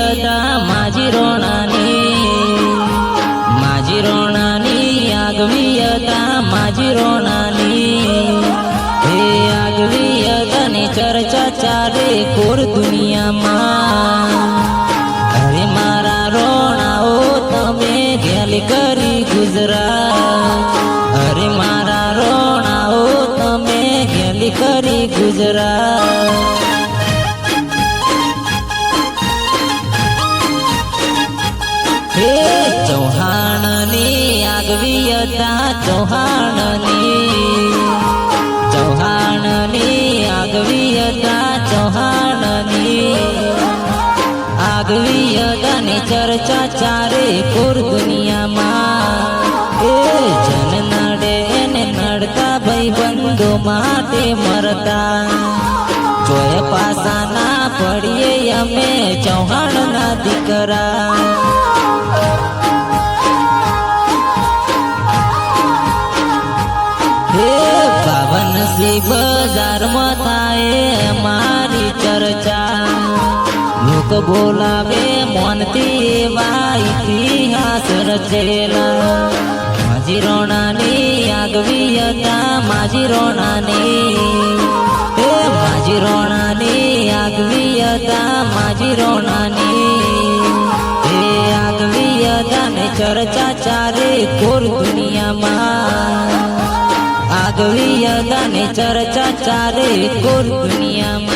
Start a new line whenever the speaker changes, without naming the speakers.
હતા માજી રોણાની આગવી હતા માજી રોણાની હે આગવી હતાની ચર્ચા ચાલે કોર દુનિયામાં અરે મારા રોણાઓ તમે ઘેલ કરી ગુજરાત અરે મારા રોણાઓ તમે ઘેલ કરી ગુજરાત હે ચૌહાણની આગવી હતા ચૌહાણની આગવી હતા ચૌહાણની આગવી હતાની ચર્ચા ચારે પૂર દુનિયામાં એ જન નડે ને નડતા ભાઈ બંધો માટે મરતા જોય પાસા ના પડીએ અમે ચૌહાણના દીકરા પાવન શ્રી બજારમાં થાય મારી ચર્ચા લોક બોલાવે મોનથી એવા ઇતિહાસ રચેલા માજી રોણાની આગવી હતા માજી રોણાની હે માજી રોણાની આગવી હતા માજી રોણાની હે આગવી હતા ને ચર્ચા ચારે કોર દુનિયામાં આગવી હતાની ચર્ચા ચારે કોર દુનિયામાં